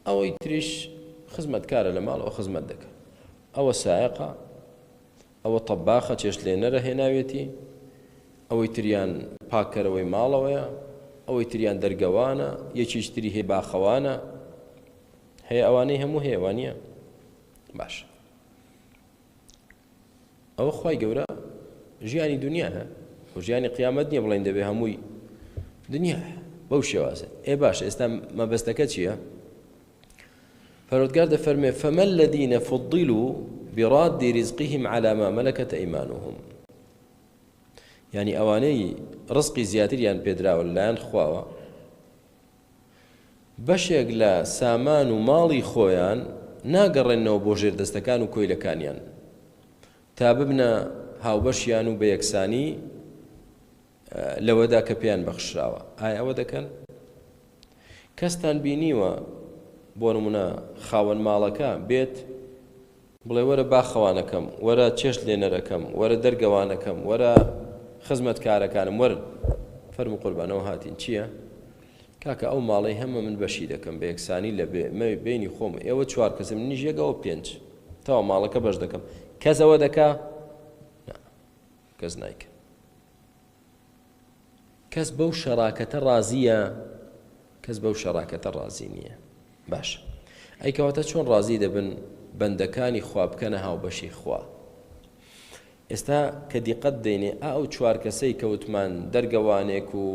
ئەوەی تریش خزمەتکارە لە ماڵەوە خزمەت دەکە ئەوە سایقە ئەوە طەباخە چێشت لێنەرە هێناوێتی ئەوەی تریان پاکەرەوەی ماڵەوەیە ئەوەی تریان دەرگەوانە یەکیش تری هەیە باخەوانە هەیە ئەوانەی هەموو هەیە وانە باش ئەوە خوای گەورە ژیانی دنیاە و ژیانی قیامەت نییە بڵێن دەبێ هەمووی دنیا بەو شێوازە باشە ئێستا مەبەستەکە چییە پەروەردگار دەفەرمێ فما الذين فضلوا براد رزقهم على ما ملكت أيمانهم يعني ئەوانەی ڕزقی زیاتریان پێدراوە لەلایەن خواوە بەشێک لە سامان و ماڵی خۆیان ناگەڕێنەوە بۆ ژێردەستەکان و کۆیلەکانیان تا ببنە هاوبەشیان و بە یەکسانی لەوەدا کە پێیان بەخشراوە ئایا ئەوە دەکەن کەستان بینیوە بۆ نمونە خاوەن ماڵەکە بێت بڵێ وەرە باخەوانەکەم وەرە چێشت لێنەرەکەم وەرە دەرگەوانەکەم وەرە خزمەتکارەکانم وەرن فەرمو قوربانەوە هاتین چییە کاکە ئەو ماڵەی هەمە من بەشی دەکەم بە یەکسانی لە بینی خۆم ئێوە چوار کەسم منیش یەکەوە پێنج تاوە ماڵەکە بەش دەکەم کەس ئەوە دەکا کەس نایکە کەس بەو شەراکەتە ڕازیە کەس بەو شەراکەتە ڕازی نییە باش ئەیکەواتە چۆن ڕازی دەبن بەندەکانی خوا بکەنە هاوبەشی خوا ئێستا کە دیقەت دەینێ ئەو چوار کەسەی کەوتمان دەرگەوانێک و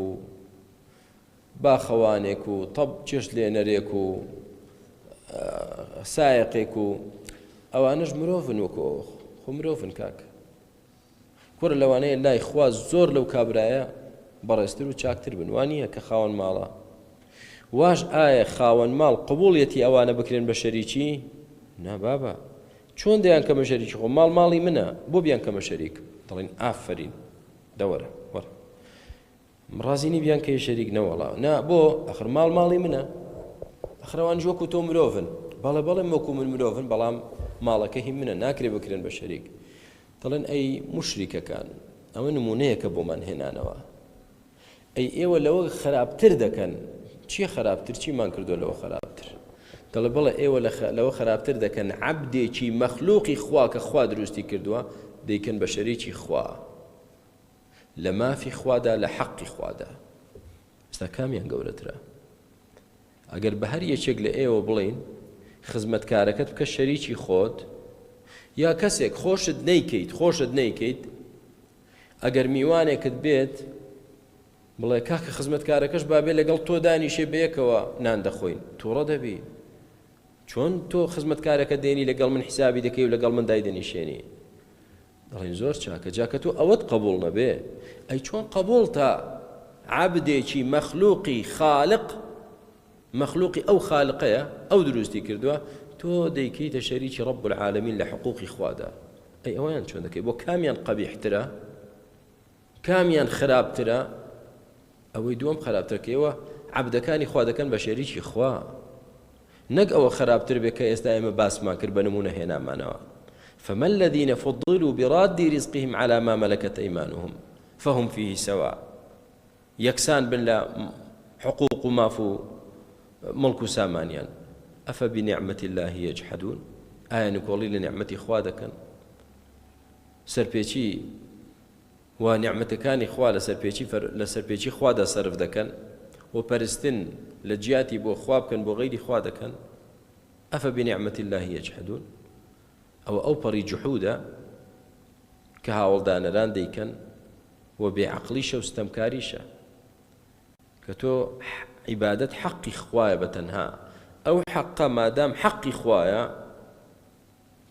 باخەوانێک و تەب چێشت لێنەرێک و سایقێک و ئەوانش مرۆڤن وەکو خۆ مرۆڤن کاکە کوڕە لەوانەیە لای خوا زۆر لەو کابرایە بەڕێزتر و چاکتر بن وانییە کە خاوەن ماڵە واش ئایا خاوەن ماڵ قبوڵیەتی ئەوانە بکرێن بە شەریکی نابابە چۆن دەیان کەمە شەریکی خۆ ماڵی منە بۆ بیان کەمە شەریک دەڵێن ئافرین دەوەرە وەرە ڕازینی بیان کە شەریک نەوەڵا نا بۆ ئەخر ماڵی منە ئەخرەوان وەکو تۆ مرۆڤن بەڵێ وەکو من مرۆڤن بەڵام ماڵەکە هی منە ناکرێ بکرێن بە شەریک دەڵێن ئەی موشریکەکان ئەوە نمونەیەکە بۆمان هێنانەوە ئەی ئێوە لەوە خراپتر دەکەن چیە خراپتر چیمان کردو لەوە خراپتر دەڵێ بڵێ ئێوە لەوە خراپتر دەکەن عەبدێکی مەخلوقی خوا کە خوا دروستی کردووە دەیکەن بە شەریکی خوا لە مافی خوادا لە حەقی خوادا ئێستا کامیان گەورەترە ئەگەر بە هەر یەکێک لە ئێوە بڵین خزمەتکارەکەت بکە شەریکی خۆت یا کەسێک خۆشت نەیکەیت ئەگەر میوانێکت بێت بڵێ کاکە خزمەتکارەکەش بابێ لەگەڵ تۆ دانیشێ بەیەکەوە نان دەخۆین تووڕە دەبی چۆن تۆ خزمەتکارەکە دێنی لەگەڵ من حسابی دەکەی و لەگەڵ من دایدەنیشێنی دەڵێن زۆر چاکە جاکە تۆ ئەوەت قبوڵ نەبێ ئەی چۆن قبوڵ تا عەبدێکی مەخلوقی خالق مەخلوقی ئەو خالقەیە ئەو دروستی کردووە تۆ دەیکەیتە شەریکی ڕەب العالەمین لە حقوقی خوادا ئەی ئەویان چۆن دەکەی بۆ کامیان قەبیحترە کامیان خراپترە ئەوەی دووەم خراپترکەوە عەبدەکانی خوا دەکەن بە شەریکی خوا نەک ئەوە خراپتر بێت کە ئێستا ئێمە باسمان کرد بە نمونە هێنامانەوە فما الذين فضلوا براد رزقهم على ما ملكت أيمانهم فهم فيه سواء يكسان بن لا حقوق مافو ملك سامانيان أفبنعمة الله يجحدون آية نقولي لنعمة خوادكا سربيتي ونعمتكان إخوة لسربيتي خوادا صرف دكان وبرستن لجياتي بو خوابكن بو غير خوادكن أفبنعمة الله يجحدون أو بري جحودا كهاولدان ران ديكن وبعقليشة واستمكاريشة كتو عبادة حق إخوة بتنها ئەو حەقە مادام حەقی خوایە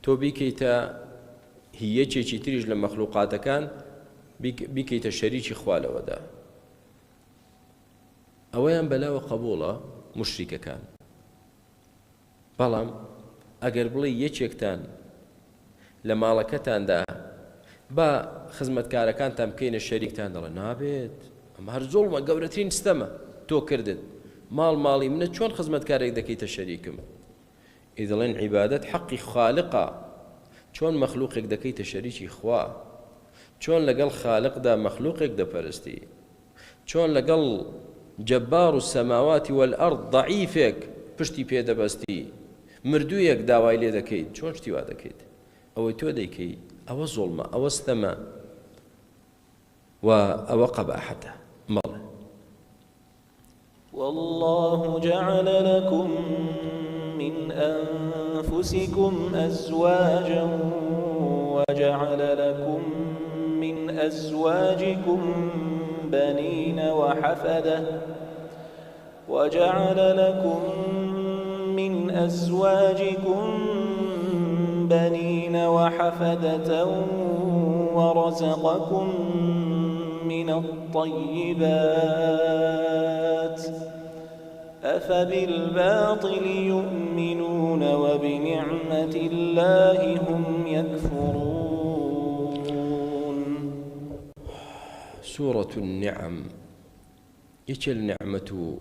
تۆ بیکەیتە هیەکێکی تریش لە مەخلوقاتەکان بیکەیتە شەریکی خوا لەوەدا. ئەوەیان بەلاوە قبوڵە موشریکەکان. بەڵام ئەگەر بڵێ یەکێکتان لە ماڵەکەتاندا با خزمەتکارەکانتان بکەینە شەریکتان، دەڵێ نابێت، ئەمە هەر زوڵمە، گەورەترین ستەمە تۆ کردت، ماڵی منە چۆن خزمەتکارێک دەکەیتە شەریکم؟ ئێ دەڵێن عیبادەت حەقی خالقە، چۆن مەخلوقێک دەکەیتە شەریکی خوا، چۆن لەگەڵ خالقدا مەخلوقێک دەپەرستی، چۆن لەگەڵ جەبار و سەماواتی وەلئەرض ضەعیفێک پشتی پێدەبەستی، مردوویەک داوای لێ دەکەیت، چۆن شتی وا دەکەیت؟ ئەوەی تۆ دەیکەی ئەوە زوڵمە، ئەوە ستەمە و ئەوە قەباحەتە. مەڵێ والله جعل لكم من أنفسكم أزواجا وجعل لكم من أزواجكم بنين وحفدة وجعل لكم من أزواجكم بنين وحفدة ورزقكم من الطيبات أفبالباطل يؤمنون وبنعمة الله هم يكفرون. سورة النعم يچل نعمة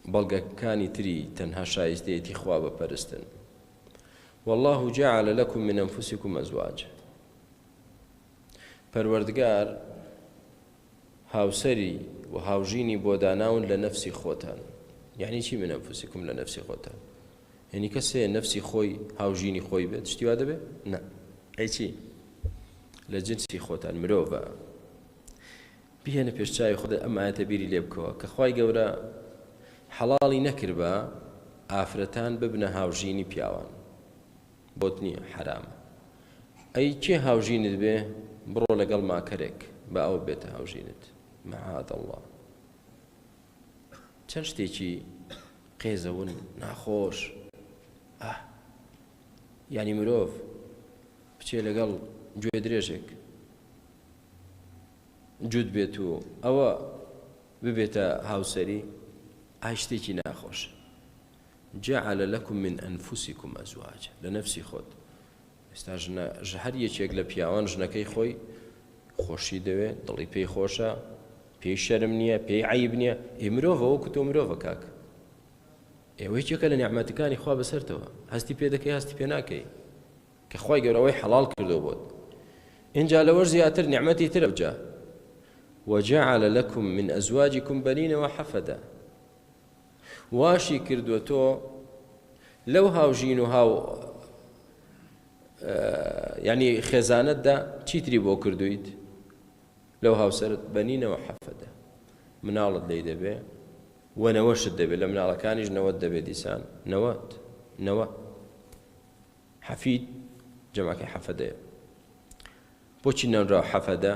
بلغ كاني تري تنها شايستيتي خواب پرستن. والله جعل لكم من أنفسكم أزواج. پروردگار هاوسري وهاوجيني بوداناون لنفسي خوتان. يعني چی من أنفسكم لنفسي خوتان؟ يعني كسي نفسي خوي هاوجيني خوي بيت شتي وادا بي؟ نا أي چی لجنسي خوتان مروفا بيهن پێشچاوی خۆت ئەم ئاەتە بیری لێ بکەوە کە خوای گەورە حەڵاڵی نەکردبە ئافرەتان ببنە هاوژینی پیاوان، بۆت نییە، حرامە. ئەی کێ هاوژینت بێ بڕۆ لەگەڵ ماکەرێک بە ئەو بێتە هاوژینت، مەعاذ الله. چەند شتێکی قێزەون ناخۆش، یعنی مرۆڤ بچێ لەگەڵ گوێ درێژێک جود بێت و ئەوە ببێتە هاوسەری، شتێکی ناخۆش. جعل لكم من أنفسكم أزواجا لنفسي خۆت. ئێستا هەر یەکێک لە پیاوان ژنەکەی خۆی خۆشی دەوێت، دڵی پێی خۆشە، پێی شەرم نییە، پێی عیب نییە. مرۆڤە وەکو تۆ مرۆڤە کاک، ئێوە یەکێکە لە نیعمەتەکانی خوا بەسەرتەوە، هەستی پێ دەکەی هەستی پێ ناکەی کە خوای گەورەوەی حەڵاڵ کردو بۆت. اینجا لەوەش زیاتر نیعمەتی ترە بجا. وجعل لكم من أزواجكم بنين وحفدة. واشي كردو تو لو هاوجين وهاو يعني خزانة دا چی تری بۆ کردویت؟ لو هاو سرت بنين وحفدة، مناڵت لێی دەبێ و نەوەشت دەبێ، لە مناڵەکانیش نەوەت دەبێ دیسان، نەوە حەفید جەمعەکەی حەفەدەیە. بۆچی نەوراو حەفەدە؟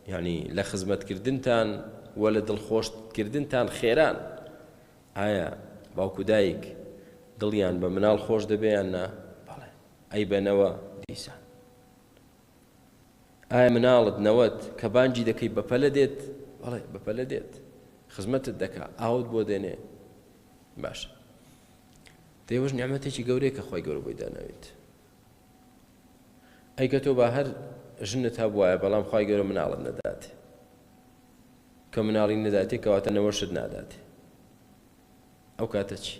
يعني لە خزمەتکردنتان و لە دڵخۆشکردنتان خێران. ئایا باوکو دایک دڵیان بە مناڵ خۆش دەبێیان نا؟ بەڵێ. ئەی بەنەوە دیسان. ئایا مناڵت نەوەت کە بانگی دەکەی بەپەلە دێت؟ بەڵێ بەپەلە دێت، خزمەتت دەکا، ئاوت بۆ دێنێ. باشە، دەیەوەش نیعمەتێکی گەورەیە کە خۆی گەورە بۆی داناوێت. ئەی کە تۆ با هەر ژنت هەبوایە بەڵام خوای گەورە مناڵت نەداتێ، کە مناڵی نەداتێ کەواتە نەوەشت ناداتێ، ئەو کاتە چی؟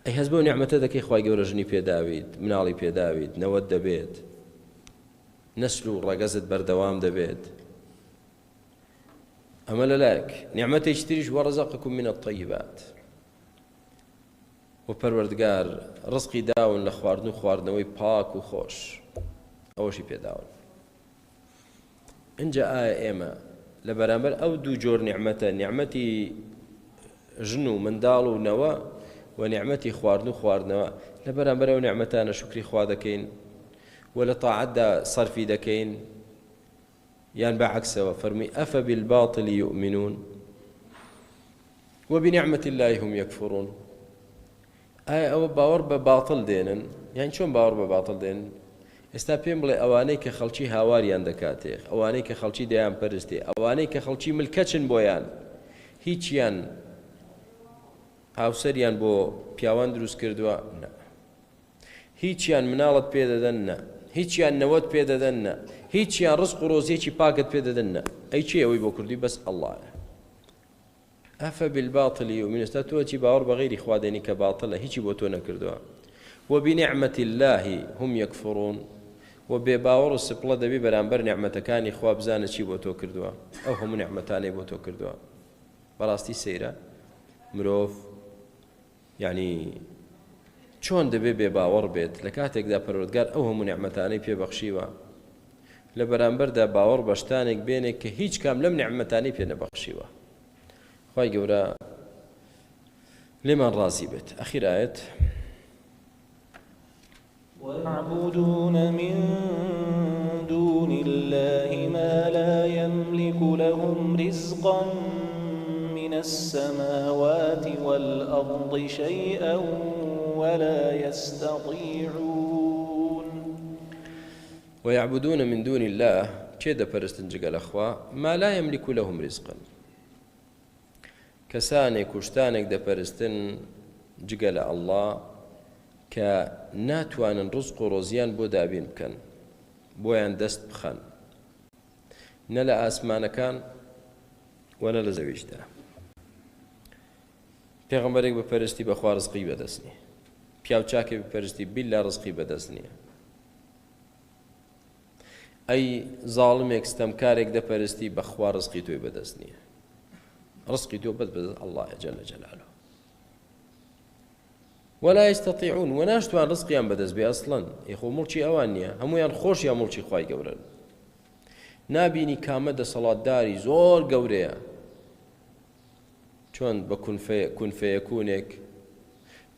ئەی هەست بەو نیعمەتە دەکەی خوای گەورە ژنی پێداویت، مناڵی پێداویت، نەوەت دەبێت، نەسل و ڕەگەزت بەردەوام دەبێت. ئەمە لەلایەک. نیعمەتێکی تریش وەڕەزەقەکم من الطەیبات. و پەروەردگار ڕزقی داون لە خواردن و خواردنەوەی پاک و خۆش، ئەوەشی پێداون. اینجا ئایا ئێمە لە بەرامبەر ئەو دوو جۆر نیعمەتە، نیعمەتی ژن و منداڵ و نەوە و نیعمەتی خواردن و خواردنەوە، لە بەرامبەر ئەو نیعمەتانە شوکری خوا دەکەین و لە تاعەتدا سەرفی دەکەین، یان بەعەکسەوە؟ فەرمی ئەفەبالباطل یؤمنون وبنعمة الله هم يكفرون. ئەوە باوەڕ بە باتڵ دێنن یان چۆن باوەڕ بە باتڵ دێنن ئێستا پێم بڵێ ئەوانەی کە خەڵکی هاواریان دەکاتێ ئەوانەی کە خەڵکی دەیان پەرستێ ئەوانەی کە خەڵکی ملکەچن بۆیان هیچیان هاوسەریان بۆ پیاوان دروست کردووە نە هیچیان مناڵت پێدەدەن نە هیچیان نەوەت پێدەدەن نە هیچیان ڕزق و ڕۆزیەکی پاکت پێدەدەن نە ئەی چی ئەوەی بۆ کردووی بەس ئەڵڵایە أفبالباطل يؤمنون استوتي باور بغير إخوادني كباطلة هيجي بوتونا كردوا وبنعمة الله هم يكفرون وبباور السبلة دبي برانبر نعمة كان إخواب زانة شي بوتو كردوا أو هم نعمتان بوتو كردوا براستي سيرة مروف يعني چۆن دەبێ بێباوەڕ بێت لە کاتێکدا پەروەردگار ئەو هەموو نعمەتانەی پێبەخشیوە لە بەرامبەردا باوەڕ بە شتانێک بێنێک کە هیچ کام لەم نعمەتانەی پێ نەبەخشیوە خوای گەورە لێمان ڕازی بێت ئەخیر ئایەت ويعبدون من دون الله ما لا يملك لهم رزقا من السماوات والأرض شيئا ولا يستطيعون ويعبدون من دون الله كيدا پرستن الأخوة ما لا يملك لهم رزقا كسانك وشتانك دا پرستن جگل الله كناتوان رزق ورزيان بو دابين بكن بويان دست بخن نلا آسمان كان ولا لزويجدا پیغمبرێک بپەرستی بەخوا ڕزقی بەدەست نییە پیاوچاکێ بپەرستی بیللا ڕزقی بەدەست نییە ئەی زاڵمێک ستەمکارێک دەپەرستی بەخوا ڕزقی تۆی بەدەست نییە ڕزقی تۆ بەدەست ئەڵڵایە جەل جەلالوه ولا يستطيعون وناشتوان رزقيان بدەست بێ ئەسڵەن یخۆ مڵکی ئەوان نییە هەمویان خۆشیان مڵکی خوای گەورەن نابینی کامە دەسەڵاتداری زۆر گەورەیە چۆن بە کون فەیەکونێک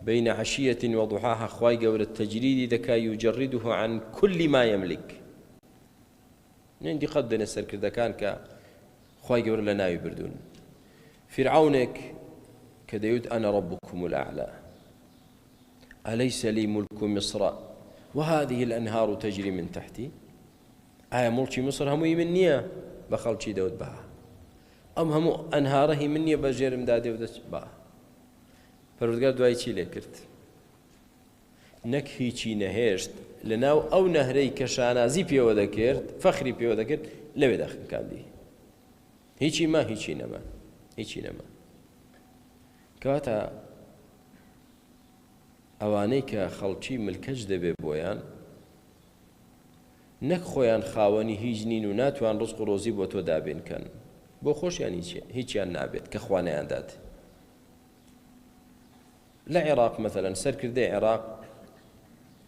بين عشية وضحاها خواي قول التجريد دكا يجرده عن كل ما يملك عندي قد نسر كذا كان خواي قول لنا يبردون فرعونك كديود أنا ربكم الأعلى أليس لي ملك مصر وهذه الأنهار تجري من تحتي آية ملك مصر همي منية بخلشي دود بها أم همو أنهاره منية بجير مدادي ودس بها پەروەردگار دوای چی لێ کرد نەک هیچی نەهێشت لەناو ئەو نەهرەی کە شانازی پێوە دەکرد فەخری پێوە دەکرد لەوێ داخکاندی هیچی نەما کەواتە ئەوانەی کە خەڵکی ملکەج دەبێ بۆیان نەک خۆیان خاوەنی هیچ نین و ناتوان ڕزق و ڕۆزی بۆ تۆ دابێنکەن بۆ خۆشیان هیچیان نابێت کە خوا نەیاندات لعراق مثلا سەرکردەی عێراق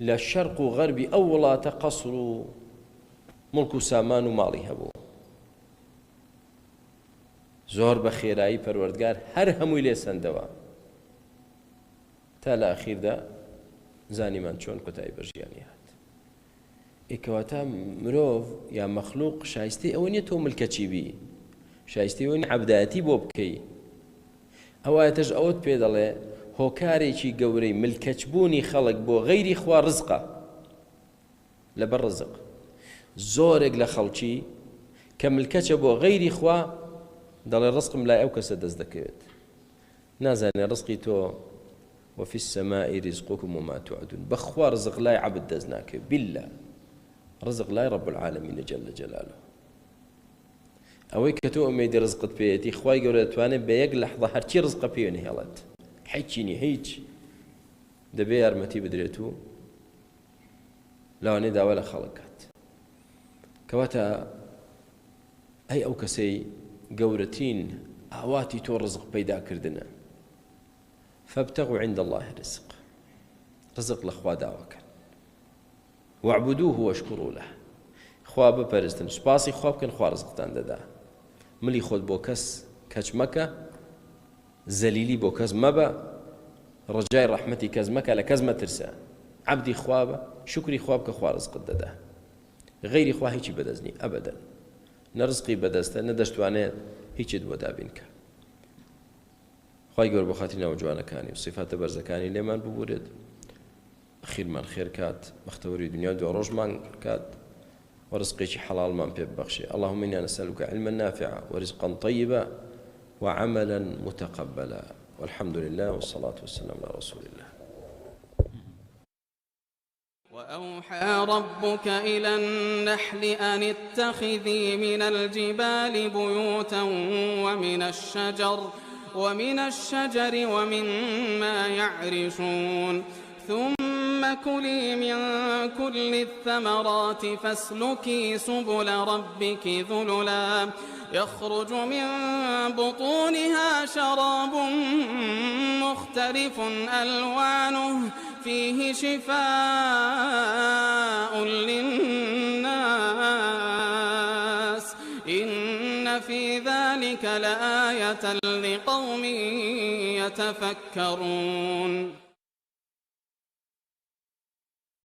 لە شەرق و غەربی ئەو وڵاتە قەسر و مڵک و سامان و ماڵی هەبوو زۆر بە خێرایی پەروەردگار هەر هەمووی لێ سەندەوە تا لە ئەخیردا زانیمان چۆن کۆتایی بەژیانی هات ئێکەواتە مرۆڤ یا مەخلوق شایستەی ئەوە نییە تۆ ملکەچی بی شایستەی ئەوە نیە عەبدایەتی بۆ بکەی ئەوایەتەش ئەوت پێ دەڵێ هۆکارێکی گەورەی ملکەچبوونی خەڵک بۆ غەیری خوا ڕزقە لەبەر ڕزق زۆرێک لە خەڵکی کە ملکەچە بۆ غەیری خوا دەڵێ ڕزقم لای ئەو کەسە دەست دەکەوێت نازانێ ڕزقی تۆ وفي السماء رزقكم وما توعدون بخوا رزق لا عبد دزناك بالله رزق لا رب العالمين جل جلاله ئەوەی کە تۆ ئومێدی ڕزقت پێیەتی خوای گەورە دەتوانێت بە یەک لەحظە هەرچی ڕزقە پێ نهێڵێت حیچینی هیچ دەبێ یارمەتی بدرێت و لەوانەیە داوا لە خەڵکات کەواتە ئەی ئەو کەسەی گەورەترین ئاواتی تۆ ڕزق پەیداکردنە فابتغوا عند الله رزق رزق لخوا داوەکەن واعبدوه واشكروا له خوا بپەرستن سوپاسی خوا بکەن خوا ڕزقتان دەدا ملی خۆت بۆ کەس کەچ مەکە زەلیلی بۆ کەس مەبە ڕجای ڕەحمەتی کەس مەکە لە کەس مەترسە عەبدی خوا بە شکری خوا بکە خوا ڕزقت دەدا غەیری خوا هیچی بەدەست نییە ئەبەدەن نە ڕزقی بەدەستە نەدەشتوانێت هیچت بۆ دابینکە خی گەور بە خاتری ناو جوانەکانی و صفاتە بەرزەکانی لێمان ببورێت خیرمان خێر کات بەختەوەری دنیا دو ڕۆژمان کات ورزقێکی حەڵاڵمان پێ ببەخشێ. اللهم إنا نسألك علما نافعا ورزقا طيبا وعملا متقبلا والحمد لله والصلاة والسلام على رسول الله. وأوحى ربك إلى النحل أن اتخذي من الجبال بيوتا ومن الشجر ومما يعرشون ثم كلي من كل الثمرات فاسلكي سبل ربك ذللا يخرج من بطونها شراب مختلف ألوانه فيه شفاء للناس إن في ذلك لآية لقوم يتفكرون.